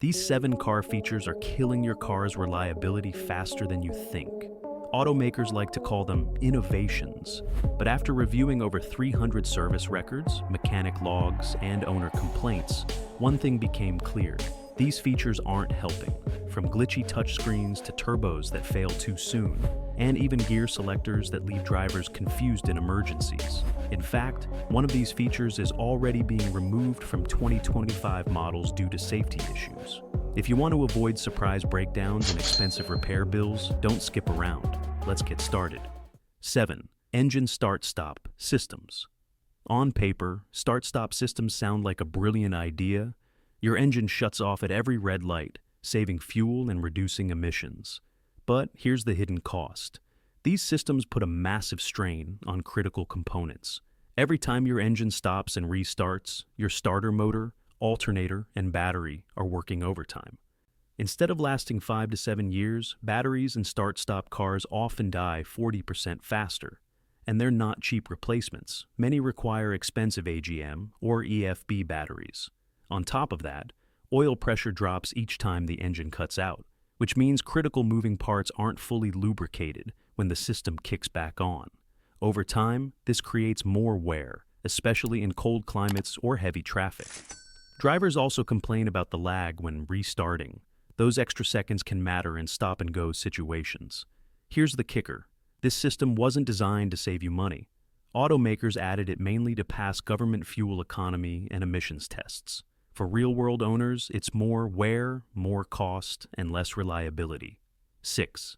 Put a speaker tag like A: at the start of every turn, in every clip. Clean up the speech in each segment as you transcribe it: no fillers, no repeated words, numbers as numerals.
A: These 7 car features are killing your car's reliability faster than you think. Automakers like to call them innovations, but after reviewing over 300 service records, mechanic logs, and owner complaints, one thing became clear. These features aren't helping, from glitchy touchscreens to turbos that fail too soon, and even gear selectors that leave drivers confused in emergencies. In fact, one of these features is already being removed from 2025 models due to safety issues. If you want to avoid surprise breakdowns and expensive repair bills, don't skip around. Let's get started. 7. Engine start-stop systems. On paper, start-stop systems sound like a brilliant idea. Your engine shuts off at every red light, saving fuel and reducing emissions. But here's the hidden cost. These systems put a massive strain on critical components. Every time your engine stops and restarts, your starter motor, alternator, and battery are working overtime. Instead of lasting 5 to 7 years, batteries in start-stop cars often die 40% faster. And they're not cheap replacements. Many require expensive AGM or EFB batteries. On top of that, oil pressure drops each time the engine cuts out, which means critical moving parts aren't fully lubricated when the system kicks back on. Over time, this creates more wear, especially in cold climates or heavy traffic. Drivers also complain about the lag when restarting. Those extra seconds can matter in stop-and-go situations. Here's the kicker. This system wasn't designed to save you money. Automakers added it mainly to pass government fuel economy and emissions tests. For real-world owners, it's more wear, more cost, and less reliability. 6.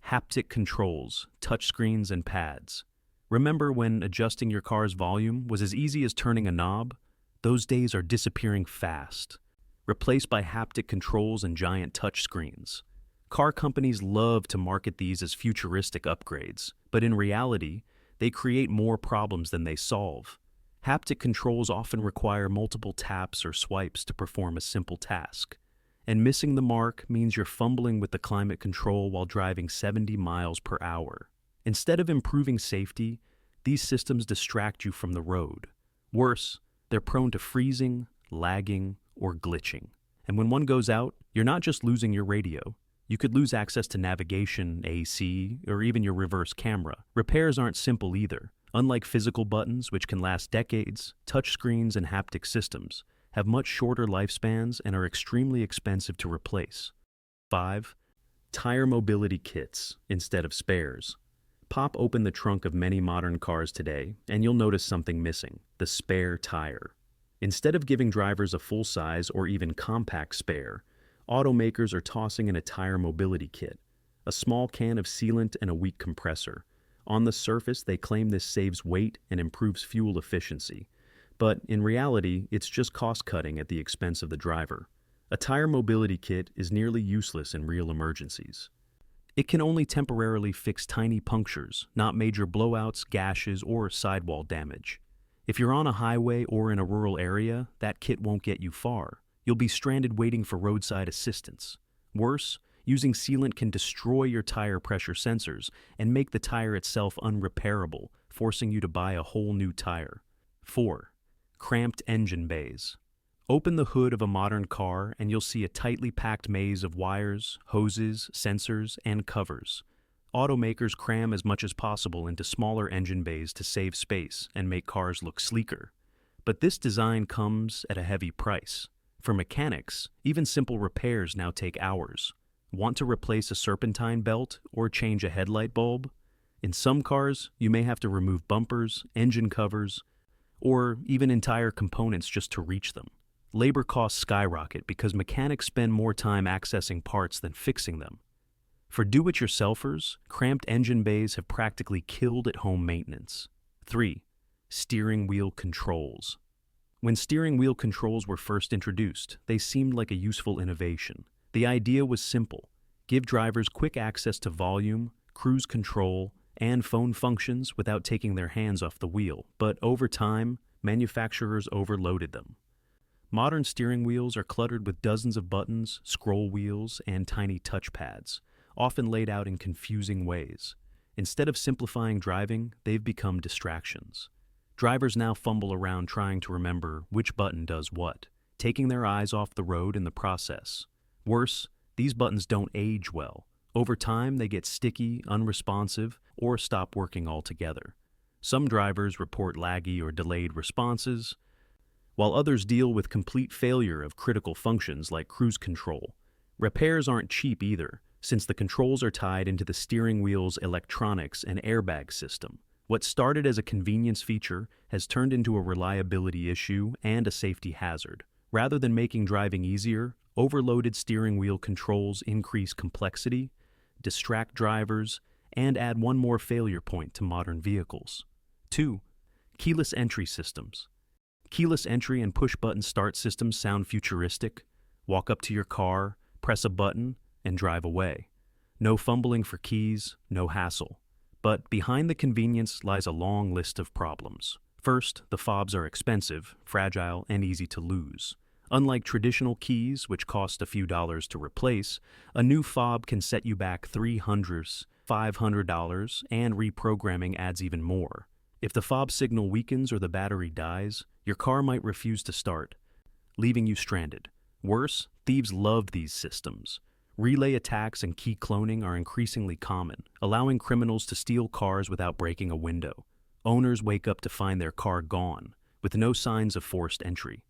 A: Haptic controls, touchscreens, and pads. Remember when adjusting your car's volume was as easy as turning a knob? Those days are disappearing fast, replaced by haptic controls and giant touchscreens. Car companies love to market these as futuristic upgrades, but in reality, they create more problems than they solve. Haptic controls often require multiple taps or swipes to perform a simple task, and missing the mark means you're fumbling with the climate control while driving 70 miles per hour. Instead of improving safety, these systems distract you from the road. Worse, they're prone to freezing, lagging, or glitching. And when one goes out, you're not just losing your radio. You could lose access to navigation, AC, or even your reverse camera. Repairs aren't simple either. Unlike physical buttons, which can last decades, touchscreens and haptic systems have much shorter lifespans and are extremely expensive to replace. 5. Tire mobility kits instead of spares. Pop open the trunk of many modern cars today, and you'll notice something missing: the spare tire. Instead of giving drivers a full-size or even compact spare, automakers are tossing in a tire mobility kit, a small can of sealant and a weak compressor. On the surface, they claim this saves weight and improves fuel efficiency, but in reality, it's just cost-cutting at the expense of the driver. A tire mobility kit is nearly useless in real emergencies. It can only temporarily fix tiny punctures, not major blowouts, gashes, or sidewall damage. If you're on a highway or in a rural area, that kit won't get you far. You'll be stranded waiting for roadside assistance. Worse, using sealant can destroy your tire pressure sensors and make the tire itself unrepairable, forcing you to buy a whole new tire. 4. Cramped engine bays. Open the hood of a modern car and you'll see a tightly packed maze of wires, hoses, sensors, and covers. Automakers cram as much as possible into smaller engine bays to save space and make cars look sleeker. But this design comes at a heavy price. For mechanics, even simple repairs now take hours. Want to replace a serpentine belt or change a headlight bulb? In some cars, you may have to remove bumpers, engine covers, or even entire components just to reach them. Labor costs skyrocket because mechanics spend more time accessing parts than fixing them. For do-it-yourselfers, cramped engine bays have practically killed at-home maintenance. 3. Steering wheel controls. When steering wheel controls were first introduced, they seemed like a useful innovation. The idea was simple: give drivers quick access to volume, cruise control, and phone functions without taking their hands off the wheel. But over time, manufacturers overloaded them. Modern steering wheels are cluttered with dozens of buttons, scroll wheels, and tiny touchpads, often laid out in confusing ways. Instead of simplifying driving, they've become distractions. Drivers now fumble around trying to remember which button does what, taking their eyes off the road in the process. Worse, these buttons don't age well. Over time, they get sticky, unresponsive, or stop working altogether. Some drivers report laggy or delayed responses, while others deal with complete failure of critical functions like cruise control. Repairs aren't cheap either, since the controls are tied into the steering wheel's electronics and airbag system. What started as a convenience feature has turned into a reliability issue and a safety hazard. Rather than making driving easier, overloaded steering wheel controls increase complexity, distract drivers, and add one more failure point to modern vehicles. 2. Keyless entry systems. Keyless entry and push-button start systems sound futuristic. Walk up to your car, press a button, and drive away. No fumbling for keys, no hassle. But behind the convenience lies a long list of problems. First, the fobs are expensive, fragile, and easy to lose. Unlike traditional keys, which cost a few dollars to replace, a new fob can set you back $300, $500, and reprogramming adds even more. If the fob signal weakens or the battery dies, your car might refuse to start, leaving you stranded. Worse, thieves love these systems. Relay attacks and key cloning are increasingly common, allowing criminals to steal cars without breaking a window. Owners wake up to find their car gone, with no signs of forced entry.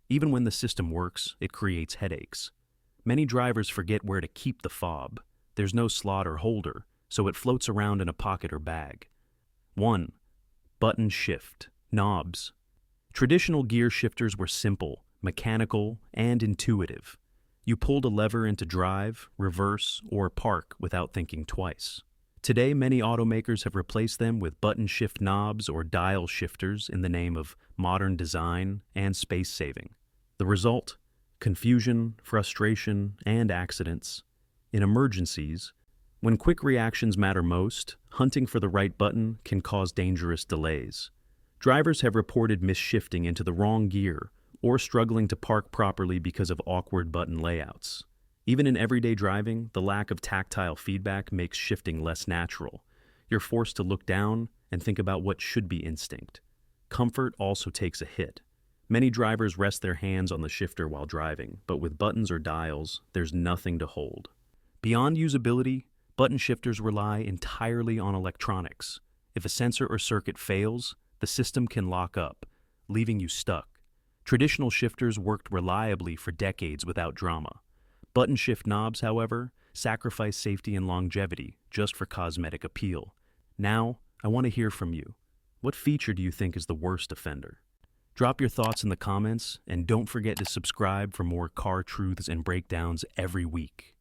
A: Even when the system works, it creates headaches. Many drivers forget where to keep the fob. There's no slot or holder, so it floats around in a pocket or bag. 1. Button shift. Knobs. Traditional gear shifters were simple, mechanical, and intuitive. You pulled a lever into drive, reverse, or park without thinking twice. Today, many automakers have replaced them with button shift knobs or dial shifters in the name of modern design and space saving. The result? Confusion, frustration, and accidents. In emergencies, when quick reactions matter most, hunting for the right button can cause dangerous delays. Drivers have reported misshifting into the wrong gear or struggling to park properly because of awkward button layouts. Even in everyday driving, the lack of tactile feedback makes shifting less natural. You're forced to look down and think about what should be instinct. Comfort also takes a hit. Many drivers rest their hands on the shifter while driving, but with buttons or dials, there's nothing to hold. Beyond usability, button shifters rely entirely on electronics. If a sensor or circuit fails, the system can lock up, leaving you stuck. Traditional shifters worked reliably for decades without drama. Button shift knobs, however, sacrifice safety and longevity just for cosmetic appeal. Now, I want to hear from you. What feature do you think is the worst offender? Drop your thoughts in the comments, and don't forget to subscribe for more car truths and breakdowns every week.